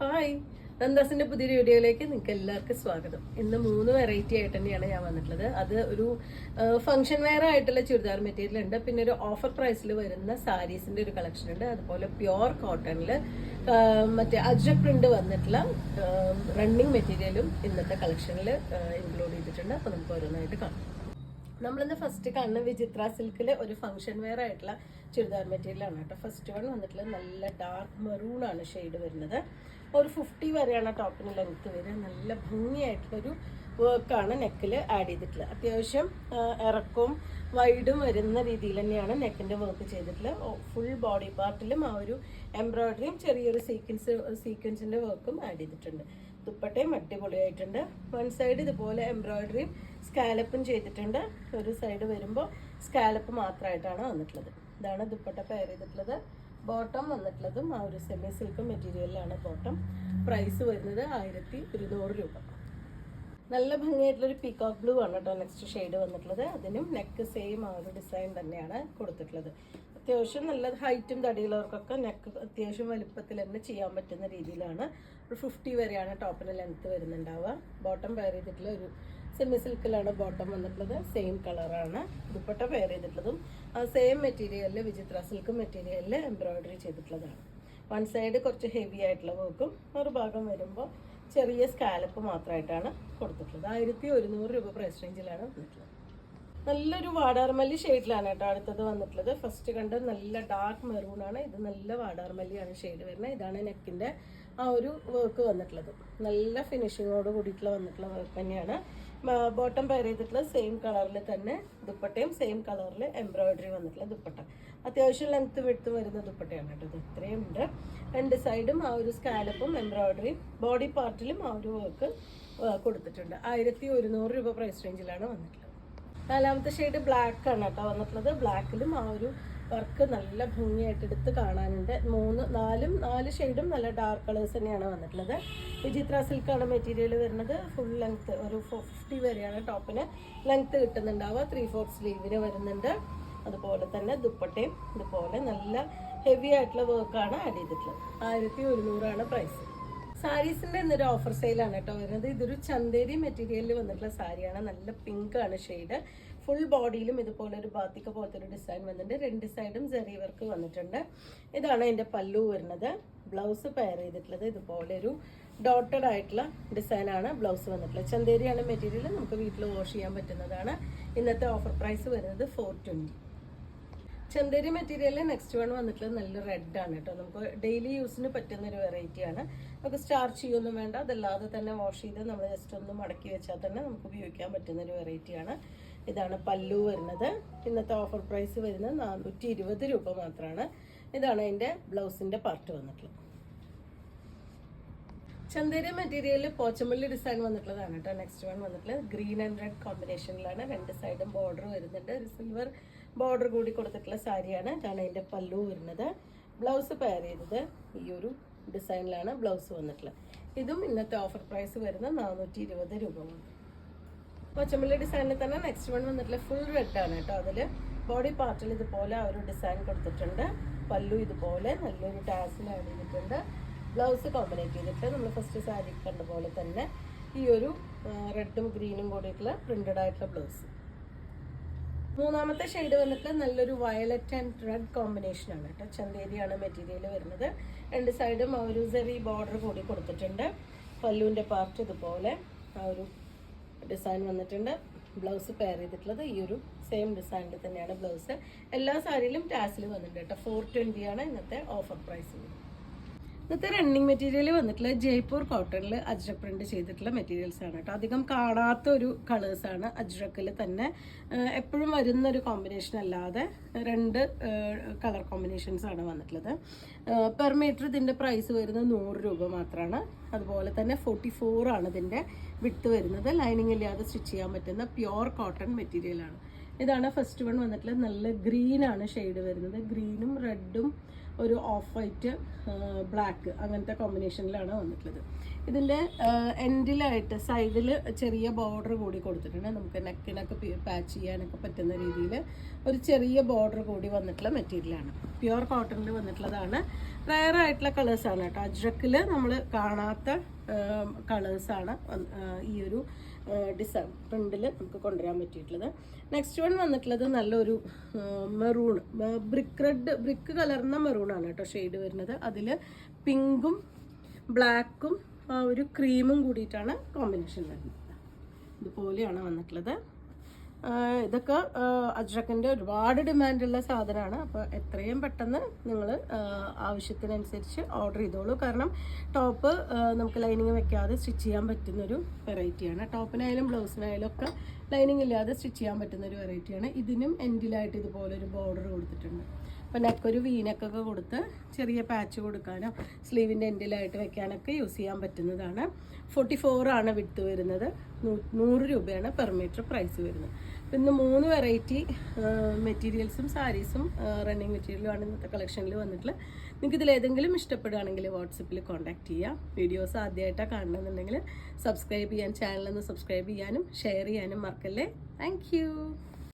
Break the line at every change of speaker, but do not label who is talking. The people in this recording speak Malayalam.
ഹായ്, നന്ദാസിന്റെ പുതിയൊരു വീഡിയോയിലേക്ക് നിങ്ങൾക്ക് എല്ലാവർക്കും സ്വാഗതം. ഇന്ന് 3 വെറൈറ്റി ആയിട്ട് തന്നെയാണ് ഞാൻ വന്നിട്ടുള്ളത്. അത് ഒരു ഫംഗ്ഷൻ വെയർ ആയിട്ടുള്ള ചുരിദാർ മെറ്റീരിയൽ ഉണ്ട്, പിന്നെ ഒരു ഓഫർ പ്രൈസിൽ വരുന്ന സാരീസിന്റെ ഒരു കളക്ഷൻ ഉണ്ട്, അതുപോലെ പ്യുവർ കോട്ടണിൽ മറ്റേ അജ്രക് പ്രിന്റ് വന്നിട്ടുള്ള റണ്ണിങ് മെറ്റീരിയലും ഇന്നത്തെ കളക്ഷനിൽ ഇൻക്ലൂഡ് ചെയ്തിട്ടുണ്ട്. അപ്പോൾ നമുക്ക് ഓരോന്നായിട്ട് കാണാം. നമ്മളിന്ന് ഫസ്റ്റ് കാണുന്ന വിചിത്ര സിൽക്കിൽ ഒരു ഫംഗ്ഷൻ വെയർ ആയിട്ടുള്ള ചുരിദാർ മെറ്റീരിയൽ ആണ് കേട്ടോ. ഫസ്റ്റ് വൺ വന്നിട്ടുള്ള നല്ല ഡാർക്ക് മെറൂൺ ആണ് ഷെയ്ഡ് വരുന്നത്. ഒരു 50 വരെയാണ് ടോപ്പിന് ലെങ്ത്ത് വരിക. നല്ല ഭംഗിയായിട്ടുള്ളൊരു വർക്കാണ് നെക്കിൽ ആഡ് ചെയ്തിട്ടുള്ളത്. അത്യാവശ്യം ഇറക്കവും വൈഡും വരുന്ന രീതിയിൽ തന്നെയാണ് നെക്കിൻ്റെ വർക്ക് ചെയ്തിട്ടുള്ളത്. ഫുൾ ബോഡി പാർട്ടിലും ആ ഒരു എംബ്രോയിഡറിയും ചെറിയൊരു സീക്വൻസിൻ്റെ വർക്കും ആഡ് ചെയ്തിട്ടുണ്ട്. ദുപ്പട്ടയും അടിപൊളിയായിട്ടുണ്ട്. വൺ സൈഡ് ഇതുപോലെ എംബ്രോയിഡറിയും സ്കാലപ്പും ചെയ്തിട്ടുണ്ട്. ഒരു സൈഡ് വരുമ്പോൾ സ്കാലപ്പ് മാത്രമായിട്ടാണ് വന്നിട്ടുള്ളത്. ഇതാണ് ദുപ്പട്ട പെയർ ചെയ്തിട്ടുള്ളത്. ബോട്ടം വന്നിട്ടുള്ളതും ആ ഒരു സെമി സിൽക്ക് മെറ്റീരിയലിലാണ് ബോട്ടം. പ്രൈസ് വരുന്നത് 1100 രൂപ. നല്ല ഭംഗിയായിട്ടുള്ളൊരു പീകോക്ക് ബ്ലൂ ആണ് കേട്ടോ നെക്സ്റ്റ് ഷെയ്ഡ് വന്നിട്ടുള്ളത്. അതിനും നെക്ക് സെയിം ആ ഒരു ഡിസൈൻ തന്നെയാണ് കൊടുത്തിട്ടുള്ളത്. അത്യാവശ്യം നല്ല ഹൈറ്റും തടിയുള്ളവർക്കൊക്കെ നെക്ക് അത്യാവശ്യം വലുപ്പത്തിൽ തന്നെ ചെയ്യാൻ പറ്റുന്ന രീതിയിലാണ്. ഒരു 50 വരെയാണ് ടോപ്പിന് ലെങ്ത്ത് വരുന്നുണ്ടാവുക. ബോട്ടം പെയർ ചെയ്തിട്ടുള്ള ഒരു സെമി സിൽക്കിലാണ് ബോട്ടം വന്നിട്ടുള്ളത്. സെയിം കളറാണ്. ദുപ്പട്ട പെയർ ചെയ്തിട്ടുള്ളതും ആ സെയിം മെറ്റീരിയലിൽ വിചിത്ര സിൽക്ക് മെറ്റീരിയലിൽ എംബ്രോയിഡറി ചെയ്തിട്ടുള്ളതാണ്. വൺ സൈഡ് കുറച്ച് ഹെവി ആയിട്ടുള്ള വർക്കും ഒരു ഭാഗം വരുമ്പോൾ ചെറിയ സ്കാലപ്പ് മാത്രമായിട്ടാണ് കൊടുത്തിട്ടുള്ളത്. 1100 രൂപ പ്രൈസ് റേഞ്ചിലാണ് വന്നിട്ടുള്ളത്. നല്ലൊരു വാടാർമല്ലി ഷെയ്ഡിലാണ് കേട്ടോ അടുത്തത് വന്നിട്ടുള്ളത്. ഫസ്റ്റ് കണ്ട് നല്ല ഡാർക്ക് മെറൂൺ ആണ്. ഇത് നല്ല വാടാർമല്ലിയാണ് ഷെയ്ഡ് വരുന്നത്. ഇതാണ് നെക്കിൻ്റെ ആ ഒരു വർക്ക് വന്നിട്ടുള്ളത്. നല്ല ഫിനിഷിങ്ങോട് കൂടിയിട്ടുള്ള വന്നിട്ടുള്ള വർക്ക് തന്നെയാണ്. ബോട്ടം പെയർ ചെയ്തിട്ടുള്ള സെയിം കളറിൽ തന്നെ ദുപ്പട്ടയും സെയിം കളറിൽ എംബ്രോയിഡറി വന്നിട്ടുള്ള ദുപ്പട്ട. അത്യാവശ്യം ലെങ്ത്ത് വിടുത്ത് വരുന്ന ദുപ്പട്ടയാണ് കേട്ടോ. ഇത് ഇത്രയും ഉണ്ട്. രണ്ട് സൈഡും ആ ഒരു സ്കാലപ്പും എംബ്രോയിഡറിയും ബോഡി പാർട്ടിലും ആ ഒരു വർക്ക് കൊടുത്തിട്ടുണ്ട്. 1100 രൂപ പ്രൈസ് റേഞ്ചിലാണ് വന്നിട്ടുള്ളത്. നാലാമത്തെ ഷെയ്ഡ് ബ്ലാക്ക് ആണ് കേട്ടോ വന്നിട്ടുള്ളത്. ബ്ലാക്കിലും ആ ഒരു വർക്ക് നല്ല ഭംഗിയായിട്ട് എടുത്ത് കാണാനുണ്ട്. 4 ഷെയ്ഡും നല്ല ഡാർക്ക് കളേഴ്സ് തന്നെയാണ് വന്നിട്ടുള്ളത്. വിചിത്ര സിൽക്കാണ് മെറ്റീരിയൽ വരുന്നത്. ഫുൾ ലെങ്ത്ത് ഒരു 50 വരെയാണ് ടോപ്പിന് ലെങ്ത്ത് കിട്ടുന്നുണ്ടാവുക. 3/4 സ്ലീവിന് വരുന്നുണ്ട്. അതുപോലെ തന്നെ ദുപ്പട്ടയും ഇതുപോലെ നല്ല ഹെവി ആയിട്ടുള്ള വർക്കാണ് ആഡ് ചെയ്തിട്ടുള്ളത്. 1100 പ്രൈസ്. സാരീസിൻ്റെ ഇന്നൊരു ഓഫർ സെയിലാണ് കേട്ടോ വരുന്നത്. ഇതൊരു ചന്തേരി മെറ്റീരിയലിൽ വന്നിട്ടുള്ള സാരിയാണ്. നല്ല പിങ്ക് ആണ് ഷെയ്ഡ്. ഫുൾ ബോഡിയിലും ഇതുപോലെ ഒരു ബാത്തിക്ക പോലത്തെ ഒരു ഡിസൈൻ വന്നിട്ടുണ്ട്. രണ്ട് സൈഡും ജെറി വർക്ക് വന്നിട്ടുണ്ട്. ഇതാണ് അതിൻ്റെ പല്ലു വരുന്നത്. ബ്ലൗസ് പെയർ ചെയ്തിട്ടുള്ളത് ഇതുപോലെ ഒരു ഡോട്ടഡ് ആയിട്ടുള്ള ഡിസൈനാണ് ബ്ലൗസ് വന്നിട്ടുള്ളത്. ചന്തേരിയാണ് മെറ്റീരിയൽ. നമുക്ക് വീട്ടിൽ വാഷ് ചെയ്യാൻ പറ്റുന്നതാണ്. ഇന്നത്തെ ഓഫർ പ്രൈസ് വരുന്നത് 420. ചന്തേരി മെറ്റീരിയലിൽ നെക്സ്റ്റ് വൺ വന്നിട്ടുള്ളത് നല്ല റെഡ് ആണ് കേട്ടോ. നമുക്ക് ഡെയിലി യൂസിന് പറ്റുന്ന ഒരു വെറൈറ്റിയാണ്. നമുക്ക് സ്റ്റാർച്ച് ചെയ്യൊന്നും വേണ്ട. അതല്ലാതെ തന്നെ വാഷ് ചെയ്ത് നമ്മൾ ജസ്റ്റ് ഒന്ന് മടക്കി വെച്ചാൽ തന്നെ നമുക്ക് ഉപയോഗിക്കാൻ പറ്റുന്ന ഒരു വെറൈറ്റിയാണ്. ഇതാണ് പല്ലു വരുന്നത്. ഇന്നത്തെ ഓഫർ പ്രൈസ് വരുന്നത് 420 രൂപ മാത്രമാണ്. ഇതാണ് അതിൻ്റെ ബ്ലൗസിൻ്റെ പാർട്ട് വന്നിട്ടുള്ളത്. ചന്തേരി മെറ്റീരിയലിൽ പോച്ചമ്പള്ളി ഡിസൈൻ വന്നിട്ടുള്ളതാണ് കേട്ടോ. നെക്സ്റ്റ് വൺ വന്നിട്ടുള്ളത് ഗ്രീൻ ആൻഡ് റെഡ് കോമ്പിനേഷനിലാണ്. രണ്ട് സൈഡും ബോർഡർ വരുന്നുണ്ട്. ഒരു സിൽവർ ബോർഡർ കൂടി കൊടുത്തിട്ടുള്ള സാരിയാണ്. ഇതാണ് അതിൻ്റെ പല്ലു വരുന്നത്. ബ്ലൗസ് പെയർ ചെയ്തത് ഈ ഒരു ഡിസൈനിലാണ് ബ്ലൗസ് വന്നിട്ടുള്ളത്. ഇതും ഇന്നത്തെ ഓഫർ പ്രൈസ് വരുന്നത് 420 രൂപ. പോച്ചമ്പള്ളി ഡിസൈനിൽ തന്നെ നെക്സ്റ്റ് വൺ വന്നിട്ടുള്ള ഫുൾ റെഡ് ആണ് കേട്ടോ. അതിൽ ബോഡി പാർട്ടിൽ ഇതുപോലെ ആ ഒരു ഡിസൈൻ കൊടുത്തിട്ടുണ്ട്. പല്ലു ഇതുപോലെ നല്ലൊരു ടാസിൽ ആഡ് ചെയ്തിട്ടുണ്ട്. ബ്ലൗസ് കോമ്പിനേറ്റ് ചെയ്തിട്ട് നമ്മൾ ഫസ്റ്റ് സാരി കണ്ട പോലെ തന്നെ ഈ ഒരു റെഡും ഗ്രീനും കൂടിയിട്ടുള്ള പ്രിന്റഡ് ആയിട്ടുള്ള ബ്ലൗസ്. മൂന്നാമത്തെ ഷെയ്ഡ് വന്നിട്ട് നല്ലൊരു വയലറ്റ് ആൻഡ് റെഡ് കോമ്പിനേഷനാണ് കേട്ടോ. ചന്തേരിയാണ് മെറ്റീരിയൽ വരുന്നത്. രണ്ട് സൈഡും ആ ഒരു സെറി ബോർഡർ കൂടി കൊടുത്തിട്ടുണ്ട്. പല്ലുവിൻ്റെ പാർട്ട് ഇതുപോലെ ആ ഒരു ഡിസൈൻ വന്നിട്ടുണ്ട്. ബ്ലൗസ് പെയർ ചെയ്തിട്ടുള്ളത് ഈ ഒരു സെയിം ഡിസൈനിൽ തന്നെയാണ് ബ്ലൗസ്. എല്ലാ സാരിയിലും ടാസിൽ വന്നിട്ടുണ്ട് കേട്ടോ. 420 ആണ് ഇന്നത്തെ ഓഫർ പ്രൈസ്. ഇന്നത്തെ റണ്ണിങ് മെറ്റീരിയൽ വന്നിട്ടുള്ള ജയ്പൂർ കോട്ടണിൽ അജ്രക് പ്രിന്റ് ചെയ്തിട്ടുള്ള മെറ്റീരിയൽസ് ആണ് കേട്ടോ. അധികം കാണാത്ത ഒരു കളേഴ്സാണ്. അജ്രക്കിൽ തന്നെ എപ്പോഴും വരുന്നൊരു കോമ്പിനേഷൻ അല്ലാതെ 2 കളർ കോമ്പിനേഷൻസ് ആണ് വന്നിട്ടുള്ളത്. പെർ മീറ്റർ ഇതിൻ്റെ പ്രൈസ് വരുന്നത് 100 രൂപ മാത്രമാണ്. അതുപോലെ തന്നെ 44 ആണ് ഇതിൻ്റെ വിഡ്ത്ത് വരുന്നത്. ലൈനിങ് ഇല്ലാതെ സ്റ്റിച്ച് ചെയ്യാൻ പറ്റുന്ന പ്യുവർ കോട്ടൺ മെറ്റീരിയലാണ്. ഇതാണ് ഫസ്റ്റ് വൺ വന്നിട്ടുള്ളത്. നല്ല ഗ്രീനാണ് ഷെയ്ഡ് വരുന്നത്. ഗ്രീനും റെഡും ഒരു ഓഫ് വൈറ്റ് ബ്ലാക്ക് അങ്ങനത്തെ കോമ്പിനേഷനിലാണ് വന്നിട്ടുള്ളത്. ഇതിൻ്റെ എൻഡിലായിട്ട് സൈഡിൽ ചെറിയ ബോർഡർ കൂടി കൊടുത്തിട്ടുണ്ട്. നമുക്ക് നെക്കിനൊക്കെ പാച്ച് ചെയ്യാനൊക്കെ പറ്റുന്ന രീതിയിൽ ഒരു ചെറിയ ബോർഡർ കൂടി വന്നിട്ടുള്ള മെറ്റീരിയലാണ്. പ്യുവർ കോട്ടണിൽ വന്നിട്ടുള്ളതാണ്. റയർ ആയിട്ടുള്ള കളേഴ്സാണ് കേട്ടോ. അജ്രക്കിൽ നമ്മൾ കാണാത്ത കളേഴ്സാണ് ഈ ഒരു ഡിസൈൻ പ്രിന്റിൽ നമുക്ക് കൊണ്ടുവരാൻ പറ്റിയിട്ടുള്ളത്. നെക്സ്റ്റ് വൺ വന്നിട്ടുള്ളത് നല്ലൊരു മെറൂൺ, ബ്രിക്ക് കലർന്ന മെറൂണാണ് കേട്ടോ ഷെയ്ഡ് വരുന്നത്. അതിൽ പിങ്കും ബ്ലാക്കും ഒരു ക്രീമും കൂടിയിട്ടാണ് കോമ്പിനേഷൻ വരുന്നത്. ഇതുപോലെയാണ് വന്നിട്ടുള്ളത്. ഇതൊക്കെ അജ്രക്കിൻ്റെ ഒരുപാട് ഡിമാൻഡുള്ള സാധനമാണ്. അപ്പോൾ എത്രയും പെട്ടെന്ന് നിങ്ങൾ ആവശ്യത്തിനനുസരിച്ച് ഓർഡർ ചെയ്തോളൂ. കാരണം ടോപ്പ് നമുക്ക് ലൈനിങ് വെക്കാതെ സ്റ്റിച്ച് ചെയ്യാൻ പറ്റുന്നൊരു വെറൈറ്റിയാണ്. ടോപ്പിനായാലും ബ്ലൗസിനായാലും ഒക്കെ ലൈനിങ് ഇല്ലാതെ സ്റ്റിച്ച് ചെയ്യാൻ പറ്റുന്നൊരു വെറൈറ്റിയാണ്. ഇതിനും എൻഡിലായിട്ട് ഇതുപോലൊരു ബോർഡർ കൊടുത്തിട്ടുണ്ട്. അപ്പോൾ നെക്കൊരു വീനക്കൊക്കെ കൊടുത്ത് ചെറിയ പാച്ച് കൊടുക്കാനോ സ്ലീവിൻ്റെ എൻഡിലായിട്ട് വെക്കാനൊക്കെ യൂസ് ചെയ്യാൻ പറ്റുന്നതാണ്. 44 ആണ് വിഡ്ത്ത് വരുന്നത്. 100 രൂപയാണ് പെർ മീറ്റർ പ്രൈസ് വരുന്നത്. അപ്പോൾ ഇന്ന് 3 വെറൈറ്റി മെറ്റീരിയൽസും സാരീസും റണ്ണിങ് മെറ്റീരിയലുമാണ് ഇന്നത്തെ കളക്ഷനിൽ വന്നിട്ടുള്ളത്. നിങ്ങൾക്ക് ഇതിലേതെങ്കിലും ഇഷ്ടപ്പെടുകയാണെങ്കിൽ വാട്സപ്പിൽ കോൺടാക്ട് ചെയ്യാം. വീഡിയോസ് ആദ്യമായിട്ടാണ് കാണണമെന്നുണ്ടെങ്കിൽ സബ്സ്ക്രൈബ് ചെയ്യാൻ, ചാനലൊന്ന് സബ്സ്ക്രൈബ് ചെയ്യാനും ഷെയർ ചെയ്യാനും മറക്കല്ലേ. താങ്ക്